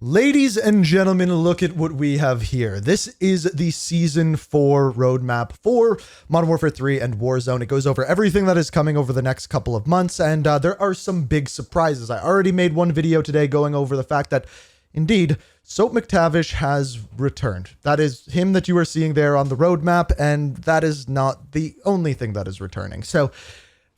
Ladies and gentlemen, look at what we have here. This is the Season 4 roadmap for Modern Warfare 3 and Warzone. It goes over everything that is coming over the next couple of months, and there are some big surprises. I already made one video today going over the fact that, indeed, MacTavish has returned. That is him that you are seeing there on the roadmap, and that is not the only thing that is returning. So,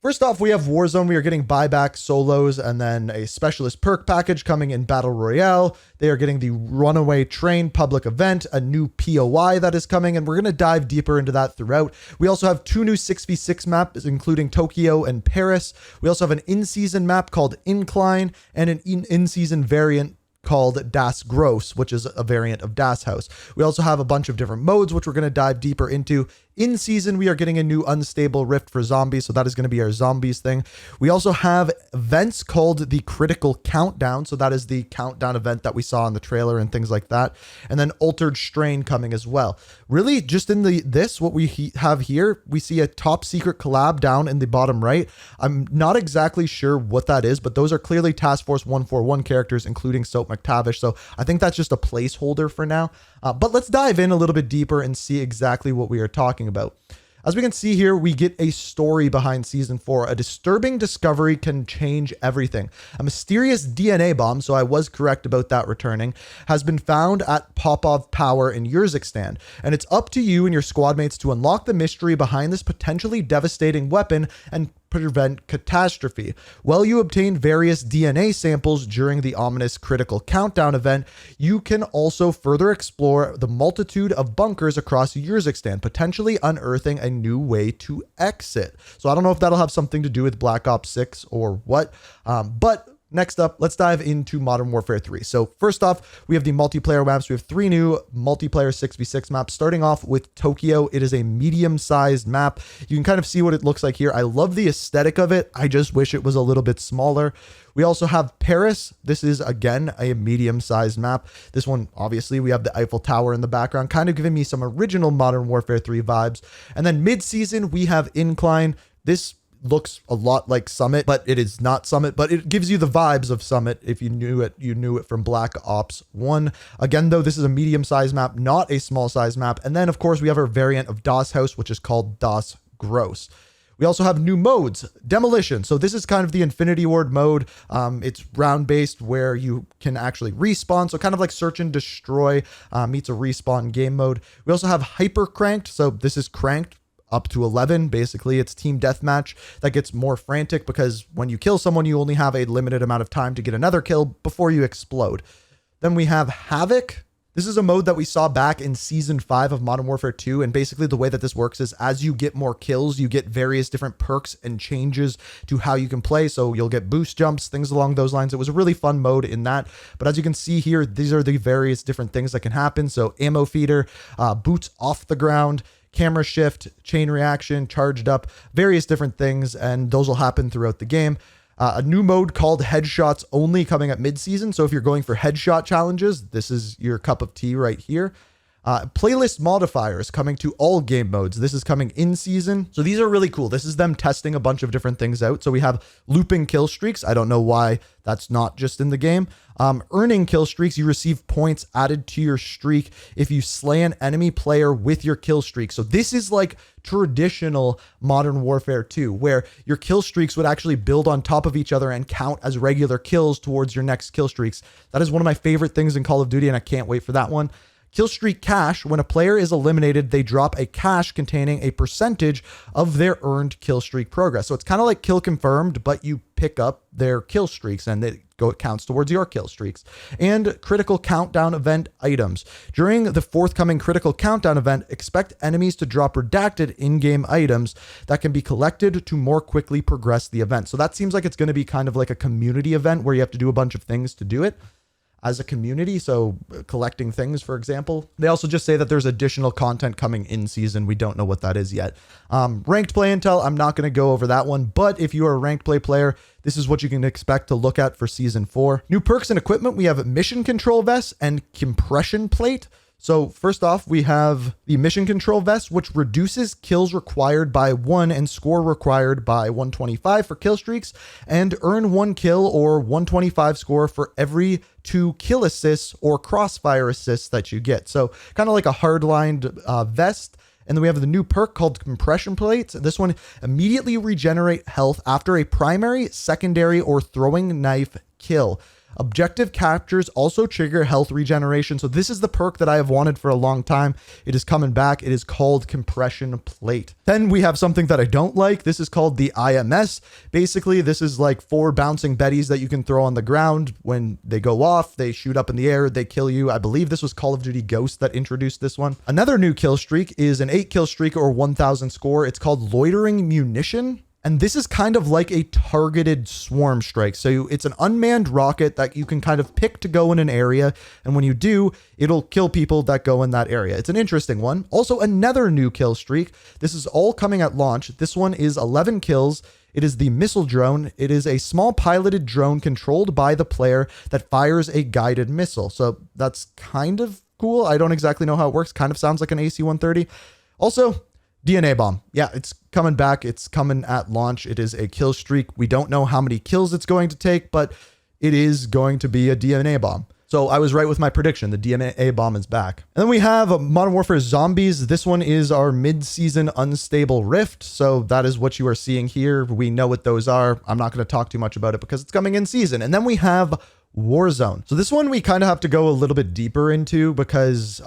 first off, we have Warzone. We are getting buyback solos and then a specialist perk package coming in Battle Royale. They are getting the Runaway Train public event, a new POI that is coming, and we're going to dive deeper into that throughout. We also have two new 6v6 maps, including Tokyo and Paris. We also have an in-season map called Incline and an in-season variant called Das Gross, which is a variant of Das House. We also have a bunch of different modes, which we're going to dive deeper into. In season, we are getting a new unstable rift for zombies, so that is going to be our zombies thing. We also have events called the Critical Countdown, so that is the countdown event that we saw in the trailer and things like that. And then Altered Strain coming as well. Really, just in what we have here, we see a top secret collab down in the bottom right. I'm not exactly sure what that is, but those are clearly Task Force 141 characters, including MacTavish, so I think that's just a placeholder for now. But let's dive in a little bit deeper and see exactly what we are talking about. As we can see here, we get a story behind Season 4. A disturbing discovery can change everything. A mysterious DNA bomb, so I was correct about that returning, has been found at Popov Power in Urzikstan, and it's up to you and your squad mates to unlock the mystery behind this potentially devastating weapon and prevent catastrophe. While you obtain various DNA samples during the ominous Critical Countdown event, you can also further explore the multitude of bunkers across Urzikstan, potentially unearthing a new way to exit. So I don't know if that'll have something to do with Black Ops 6 or what, but next up, let's dive into Modern Warfare 3. So first off, we have the multiplayer maps. We have three new multiplayer 6v6 maps, starting off with Tokyo. It is a medium-sized map. You can kind of see what it looks like here. I love the aesthetic of it. I just wish it was a little bit smaller. We also have Paris. This is, again, a medium-sized map. This one, obviously, we have the Eiffel Tower in the background, kind of giving me some original Modern Warfare 3 vibes. And then mid-season, we have Incline. This looks a lot like Summit, but it is not Summit, but it gives you the vibes of Summit. If you knew it from Black Ops 1. Again, though, this is a medium-sized map, not a small-sized map. And then, of course, we have our variant of Das House, which is called Das Gross. We also have new modes, Demolition. So this is kind of the Infinity Ward mode. It's round-based where you can actually respawn. So kind of like Search and Destroy meets a respawn game mode. We also have Hyper Cranked. So this is cranked up to 11. Basically, it's team deathmatch that gets more frantic because when you kill someone, you only have a limited amount of time to get another kill before you explode. Then we have Havoc. This is a mode that we saw back in Season 5 of Modern Warfare 2, and basically the way that this works is as you get more kills, you get various different perks and changes to how you can play, so you'll get boost jumps, things along those lines. It was a really fun mode in that, but as you can see here, these are the various different things that can happen. So ammo feeder, boots off the ground, camera shift, chain reaction, charged up, various different things, and those will happen throughout the game. A new mode called Headshots Only coming at mid-season. So if you're going for headshot challenges, this is your cup of tea right here. Playlist modifiers coming to all game modes. This is coming in season. So these are really cool. This is them testing a bunch of different things out. So we have looping kill streaks. I don't know why that's not just in the game. Earning kill streaks, you receive points added to your streak if you slay an enemy player with your kill streak. So this is like traditional Modern Warfare 2, where your kill streaks would actually build on top of each other and count as regular kills towards your next kill streaks. That is one of my favorite things in Call of Duty, and I can't wait for that one. Killstreak cash, when a player is eliminated, they drop a cache containing a percentage of their earned kill streak progress. So it's kind of like kill confirmed, but you pick up their kill streaks and it counts towards your kill streaks. And critical countdown event items. During the forthcoming critical countdown event, expect enemies to drop redacted in-game items that can be collected to more quickly progress the event. So that seems like it's going to be kind of like a community event where you have to do a bunch of things to do it as a community, so collecting things, for example. They also just say that there's additional content coming in season. We don't know what that is yet. Ranked play intel, I'm not going to go over that one, but if you are a ranked play player, this is what you can expect to look at for Season 4. New perks and equipment, we have mission control vest and compression plate. So first off, we have the mission control vest, which reduces kills required by 1 and score required by 125 for kill streaks, and earn 1 kill or 125 score for every 2 kill assists or crossfire assists that you get. So kind of like a hard-lined vest. And then we have the new perk called Compression Plates. This one immediately regenerate health after a primary, secondary, or throwing knife kill. Objective captures also trigger health regeneration. So this is the perk that I have wanted for a long time. It is coming back. It is called Compression Plate. Then we have something that I don't like. This is called the IMS. Basically, this is like 4 bouncing betties that you can throw on the ground. When they go off, they shoot up in the air, they kill you. I believe this was Call of Duty Ghost that introduced this one. Another new kill streak is an 8 kill streak or 1000 score. It's called Loitering Munition. And this is kind of like a targeted swarm strike. So it's an unmanned rocket that you can kind of pick to go in an area. And when you do, it'll kill people that go in that area. It's an interesting one. Also, another new kill streak. This is all coming at launch. This one is 11 kills. It is the missile drone. It is a small piloted drone controlled by the player that fires a guided missile. So that's kind of cool. I don't exactly know how it works. Kind of sounds like an AC-130. Also, DNA bomb. Yeah, it's coming back. It's coming at launch. It is a kill streak. We don't know how many kills it's going to take, but it is going to be a DNA bomb. So I was right with my prediction. The DNA bomb is back. And then we have Modern Warfare Zombies. This one is our mid-season unstable rift. So that is what you are seeing here. We know what those are. I'm not going to talk too much about it because it's coming in season. And then we have Warzone. So this one we kind of have to go a little bit deeper into because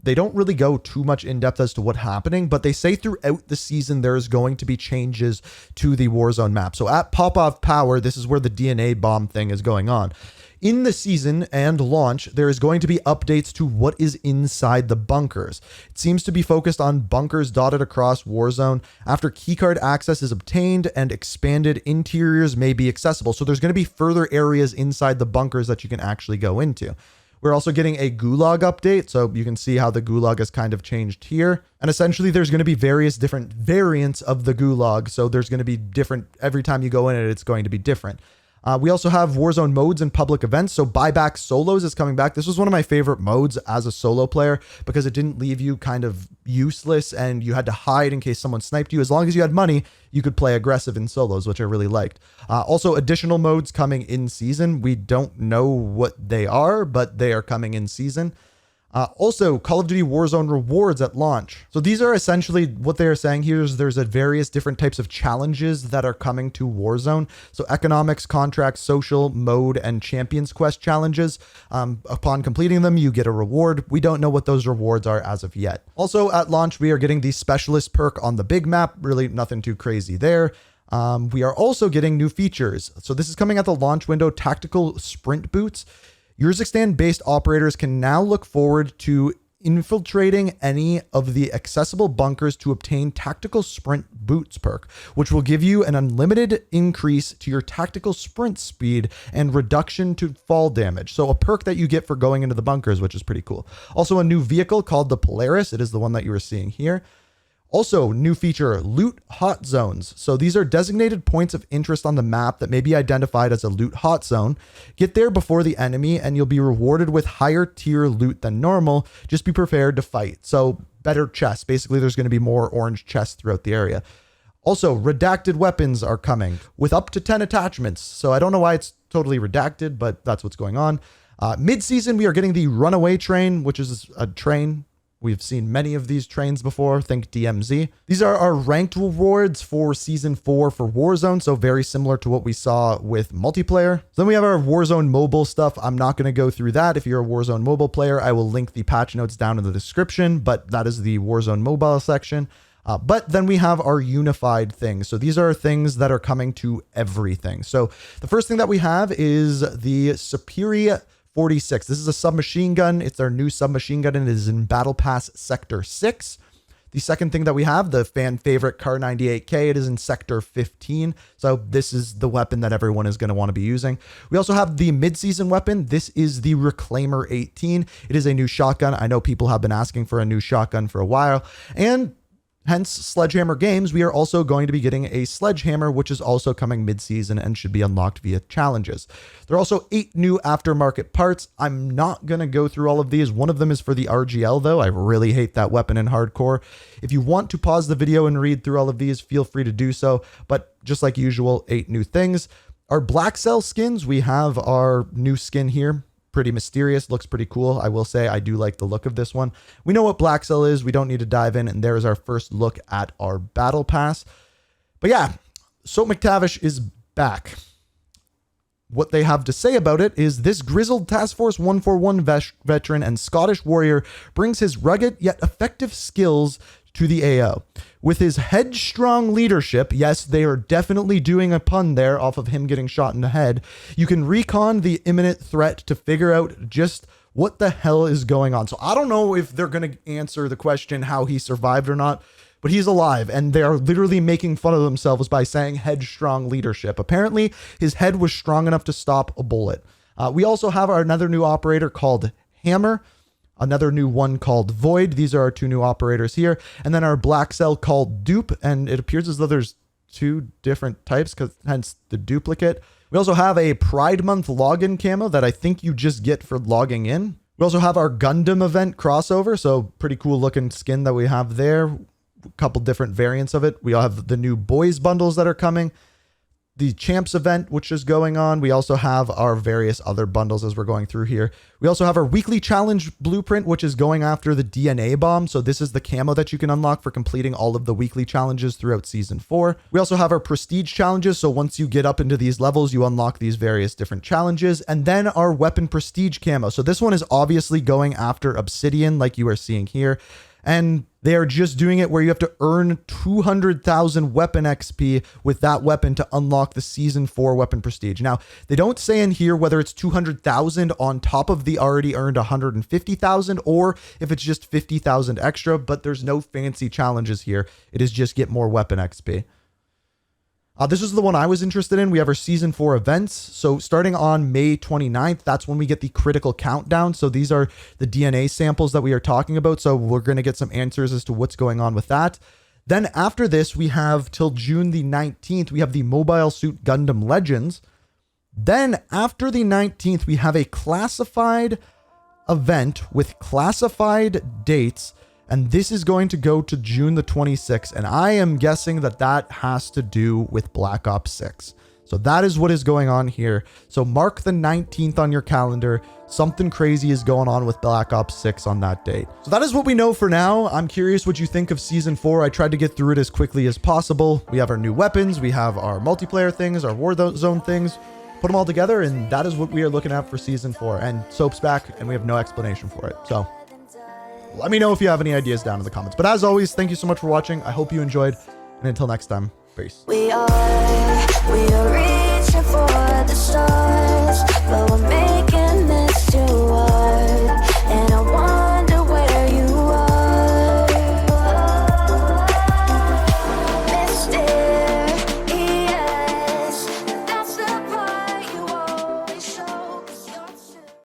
they don't really go too much in depth as to what's happening, but they say throughout the season there is going to be changes to the Warzone map. So at Pop-Off Power, this is where the DNA bomb thing is going on. In the season and launch, there is going to be updates to what is inside the bunkers. It seems to be focused on bunkers dotted across Warzone. After keycard access is obtained and expanded, interiors may be accessible. So there's going to be further areas inside the bunkers that you can actually go into. We're also getting a gulag update, so you can see how the gulag has kind of changed here. And essentially there's going to be various different variants of the gulag. So there's going to be different, every time you go in it, it's going to be different. We also have Warzone modes and public events. So buyback solos is coming back. This was one of my favorite modes as a solo player because it didn't leave you kind of useless and you had to hide in case someone sniped you. As long as you had money, you could play aggressive in solos, which I really liked. Also, additional modes coming in season. We don't know what they are, but they are coming in season. Also, Call of Duty Warzone rewards at launch. So these are essentially what they are saying here is there's various different types of challenges that are coming to Warzone. So economics, contracts, social, mode, and Champions Quest challenges. Upon completing them, you get a reward. We don't know what those rewards are as of yet. Also at launch, we are getting the specialist perk on the big map. Really nothing too crazy there. We are also getting new features. So this is coming at the launch window, tactical sprint boots. Urzikstan-based operators can now look forward to infiltrating any of the accessible bunkers to obtain tactical sprint boots perk, which will give you an unlimited increase to your tactical sprint speed and reduction to fall damage. So a perk that you get for going into the bunkers, which is pretty cool. Also a new vehicle called the Polaris. It is the one that you are seeing here. Also, new feature, loot hot zones. So these are designated points of interest on the map that may be identified as a loot hot zone. Get there before the enemy and you'll be rewarded with higher tier loot than normal. Just be prepared to fight. So better chests. Basically, there's going to be more orange chests throughout the area. Also, redacted weapons are coming with up to 10 attachments. So I don't know why it's totally redacted, but that's what's going on. Mid-season, we are getting the runaway train, which is a train. We've seen many of these trains before. Think DMZ. These are our ranked rewards for Season 4 for Warzone, so very similar to what we saw with multiplayer. So then we have our Warzone mobile stuff. I'm not going to go through that. If you're a Warzone mobile player, I will link the patch notes down in the description, but that is the Warzone mobile section. But then we have our unified things. So these are things that are coming to everything. So the first thing that we have is the Superior 46. This is a submachine gun. It's our new submachine gun and it is in Battlepass Sector 6. The second thing that we have, the fan favorite Kar 98K, it is in Sector 15. So this is the weapon that everyone is going to want to be using. We also have the mid-season weapon. This is the Reclaimer 18. It is a new shotgun. I know people have been asking for a new shotgun for a while. And hence, Sledgehammer Games, we are also going to be getting a Sledgehammer, which is also coming mid-season and should be unlocked via challenges. There are also 8 new aftermarket parts. I'm not going to go through all of these. One of them is for the RGL, though. I really hate that weapon in hardcore. If you want to pause the video and read through all of these, feel free to do so. But just like usual, 8 new things. Our Black Cell skins, we have our new skin here. pretty mysterious, looks pretty cool. I will say I do like the look of this one. We know what Black Cell is. We don't need to dive in, and there is our first look at our Battle Pass. But yeah, so MacTavish is back. What they have to say about it is this grizzled Task Force 141 veteran and Scottish warrior brings his rugged yet effective skills to the AO. With his headstrong leadership, yes, they are definitely doing a pun there off of him getting shot in the head, you can recon the imminent threat to figure out just what the hell is going on. So I don't know if they're going to answer the question how he survived or not, but he's alive, and they are literally making fun of themselves by saying headstrong leadership. Apparently, his head was strong enough to stop a bullet. We also have another new operator called Hammer, another new one called Void. These are our two new operators here. And then our Black Cell called Dupe, and it appears as though there's two different types, hence the duplicate. We also have a Pride Month login camo that I think you just get for logging in. We also have our Gundam event crossover, so pretty cool looking skin that we have there. A couple different variants of it. We all have the new boys bundles that are coming, the champs event, which is going on. We also have our various other bundles as we're going through here. We also have our weekly challenge blueprint, which is going after the DNA bomb. So this is the camo that you can unlock for completing all of the weekly challenges throughout season 4. We also have our prestige challenges. So once you get up into these levels, you unlock these various different challenges, and then our weapon prestige camo. So this one is obviously going after obsidian, like you are seeing here. And they are just doing it where you have to earn 200,000 weapon XP with that weapon to unlock the season 4 weapon prestige. Now, they don't say in here whether it's 200,000 on top of the already earned 150,000 or if it's just 50,000 extra, but there's no fancy challenges here. It is just get more weapon XP. This is the one I was interested in. We have our season 4 events. So starting on May 29th, that's when we get the critical countdown. So these are the DNA samples that we are talking about. So we're going to get some answers as to what's going on with that. Then after this, we have till June the 19th, we have the Mobile Suit Gundam Legends. Then after the 19th, we have a classified event with classified dates. And this is going to go to June the 26th. And I am guessing that that has to do with Black Ops 6. So that is what is going on here. So mark the 19th on your calendar. Something crazy is going on with Black Ops 6 on that date. So that is what we know for now. I'm curious what you think of season 4. I tried to get through it as quickly as possible. We have our new weapons. We have our multiplayer things, our Warzone things. Put them all together. And that is what we are looking at for season 4. And Soap's back and we have no explanation for it. So let me know if you have any ideas down in the comments. But as always, thank you so much for watching. I hope you enjoyed. And until next time, peace. We are reaching for the stars, but we're